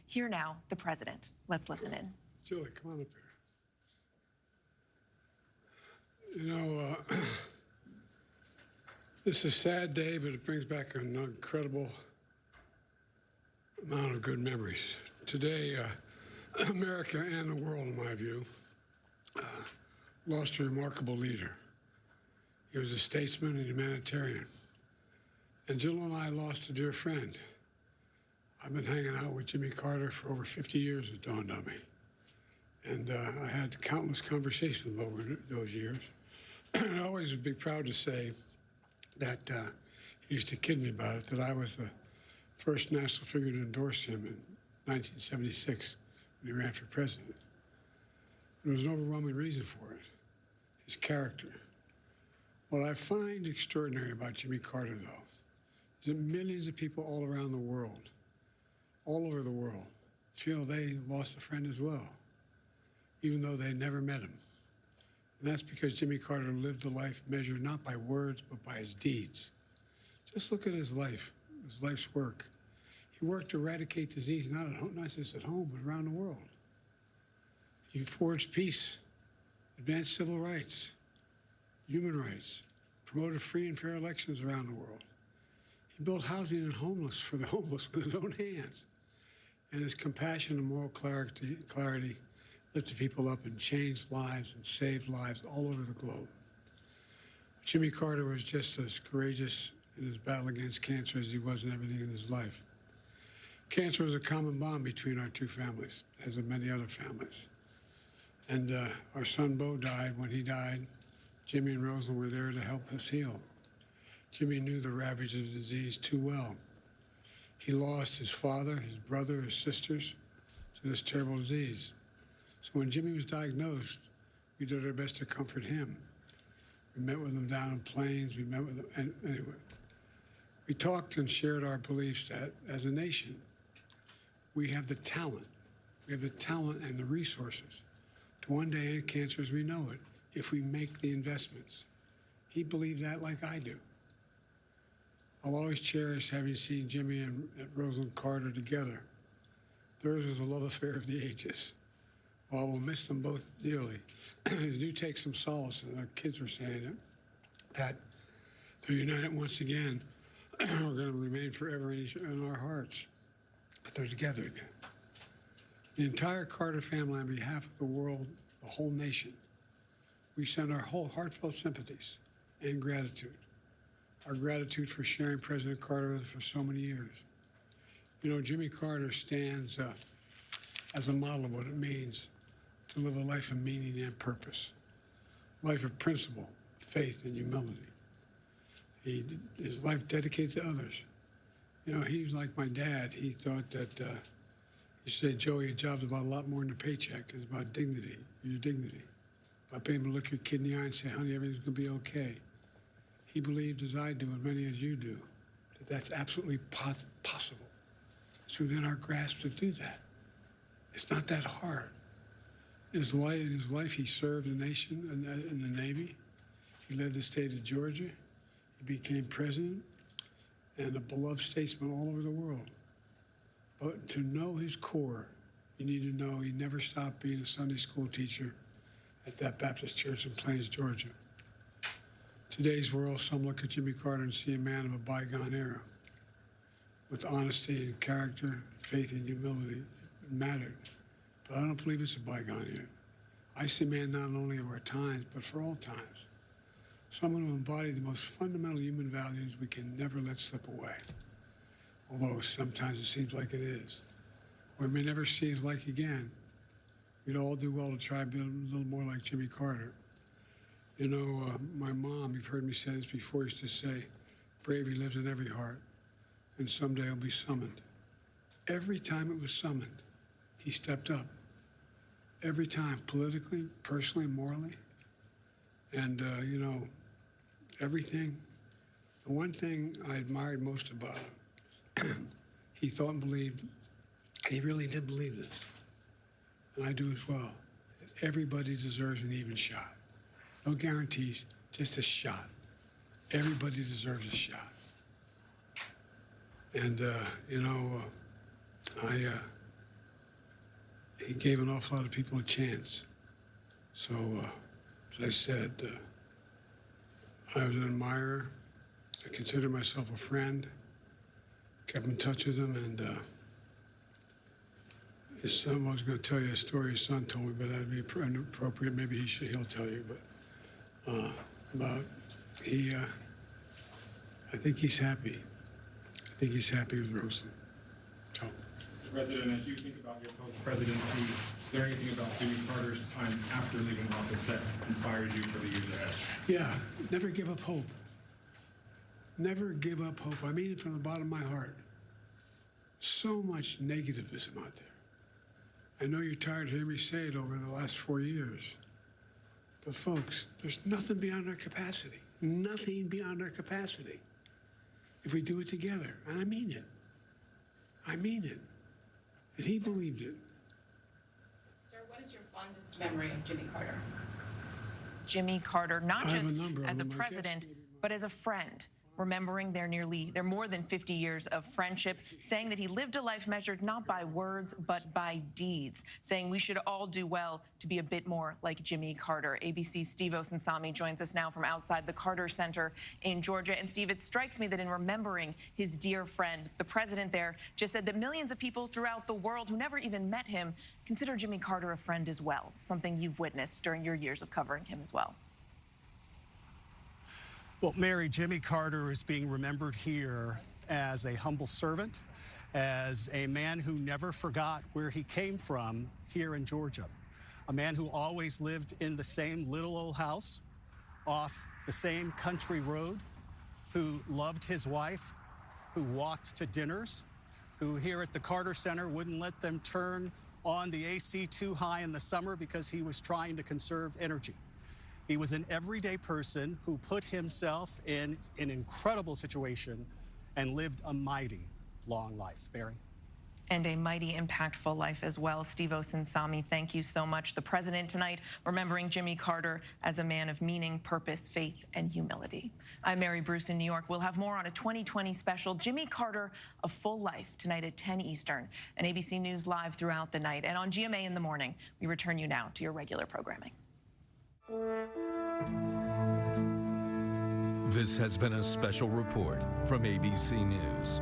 Here now, the president. Let's listen in. Julie, come on up here. You know, this is a sad day, but it brings back an incredible amount of good memories. Today, America and the world, in my view, lost a remarkable leader. He was a statesman and humanitarian. And Jill and I lost a dear friend. I've been hanging out with Jimmy Carter for over 50 years, it dawned on me. And I had countless conversations over those years. I always would be proud to say that he used to kid me about it, that I was the first national figure to endorse him in 1976 when he ran for president. There was an overwhelming reason for it, his character. What I find extraordinary about Jimmy Carter, though, is that millions of people all around the world, all over the world, feel they lost a friend as well, even though they never met him. And that's because Jimmy Carter lived a life measured not by words, but by his deeds. Just look at his life's work. He worked to eradicate disease, not just at home, but around the world. He forged peace, advanced civil rights, human rights, promoted free and fair elections around the world. He built housing for the homeless with his own hands. And his compassion and moral clarity lifted people up and changed lives and saved lives all over the globe. Jimmy Carter was just as courageous in his battle against cancer as he was in everything in his life. Cancer was a common bond between our two families, as with many other families. And our son Bo died. When he died, Jimmy and Rosalind were there to help us heal. Jimmy knew the ravage of the disease too well. He lost his father, his brother, his sisters to this terrible disease. So when Jimmy was diagnosed, we did our best to comfort him. We met with him down in Plains. We met with him. And anyway, we talked and shared our beliefs that as a nation, we have the talent. We have the talent and the resources to one day end cancer as we know it, if we make the investments. He believed that like I do. I'll always cherish having seen Jimmy and Rosalind Carter together. Theirs was a love affair of the ages. While we'll miss them both dearly, I do take some solace, and our kids were saying it, that they're united once again. We're going to remain forever in our hearts, but they're together again. The entire Carter family, on behalf of the world, the whole nation, we send our whole heartfelt sympathies and gratitude. Our gratitude for sharing President Carter with us for so many years. You know, Jimmy Carter stands as a model of what it means to live a life of meaning and purpose, a life of principle, faith, and humility. His life dedicated to others. You know, he was like my dad. He thought that, he said, Joey, a job's about a lot more than a paycheck. It's about dignity, your dignity. About being able to look your kid in the eye and say, honey, everything's going to be okay. He believed, as I do, and many as you do, that that's absolutely possible. It's within our grasp to do that. It's not that hard. In his life, he served the nation in the Navy. He led the state of Georgia. He became president and a beloved statesman all over the world. But to know his core, you need to know he never stopped being a Sunday school teacher at that Baptist church in Plains, Georgia. Today's world, some look at Jimmy Carter and see a man of a bygone era. With honesty and character, faith and humility, it mattered. But I don't believe it's a bygone era. I see a man not only of our times, but for all times. Someone who embodied the most fundamental human values we can never let slip away. Although sometimes it seems like it is. We may never see his like again. We'd all do well to try to be a little more like Jimmy Carter. You know, my mom, you've heard me say this before, used to say, bravery lives in every heart, and someday it'll be summoned. Every time it was summoned, he stepped up. Every time, politically, personally, morally. And, you know, everything. The one thing I admired most about him, he thought and believed, and he really did believe this, and I do as well, that everybody deserves an even shot. No guarantees, just a shot. Everybody deserves a shot. And, you know, he gave an awful lot of people a chance. So, as I said, I was an admirer. I considered myself a friend. Kept in touch with him, and his son was going to tell you a story his son told me, but that'd be inappropriate. Maybe he'll tell you, but I think he's happy. I think he's happy with Roseland. So. Mr. President, as you think about your post-presidency, is there anything about Jimmy Carter's time after leaving office that inspires you for the years ahead? Yeah, never give up hope. Never give up hope. I mean it from the bottom of my heart. So much negativism out there. I know you're tired of hearing me say it over the last 4 years. But folks, there's nothing beyond our capacity. Nothing beyond our capacity. If we do it together, and I mean it. I mean it. And he believed it. Sir, what is your fondest memory of Jimmy Carter? Jimmy Carter, not just as a them, president, but as a friend, remembering their more than 50 years of friendship, saying that he lived a life measured not by words, but by deeds, saying we should all do well to be a bit more like Jimmy Carter. ABC's Steve Osinsami joins us now from outside the Carter Center in Georgia. And Steve, it strikes me that in remembering his dear friend, the president there just said that millions of people throughout the world who never even met him consider Jimmy Carter a friend as well, something you've witnessed during your years of covering him as well. Well, Mary, Jimmy Carter is being remembered here as a humble servant, as a man who never forgot where he came from here in Georgia, a man who always lived in the same little old house off the same country road, who loved his wife, who walked to dinners, who here at the Carter Center wouldn't let them turn on the AC too high in the summer because he was trying to conserve energy. He was an everyday person who put himself in an incredible situation and lived a mighty long life. Barry? And a mighty impactful life as well. Steve Osinsami, thank you so much. The president tonight remembering Jimmy Carter as a man of meaning, purpose, faith, and humility. I'm Mary Bruce in New York. We'll have more on a 2020 special, Jimmy Carter, A Full Life, tonight at 10 Eastern, and ABC News Live throughout the night. And on GMA in the morning, we return you now to your regular programming. This has been a special report from ABC News.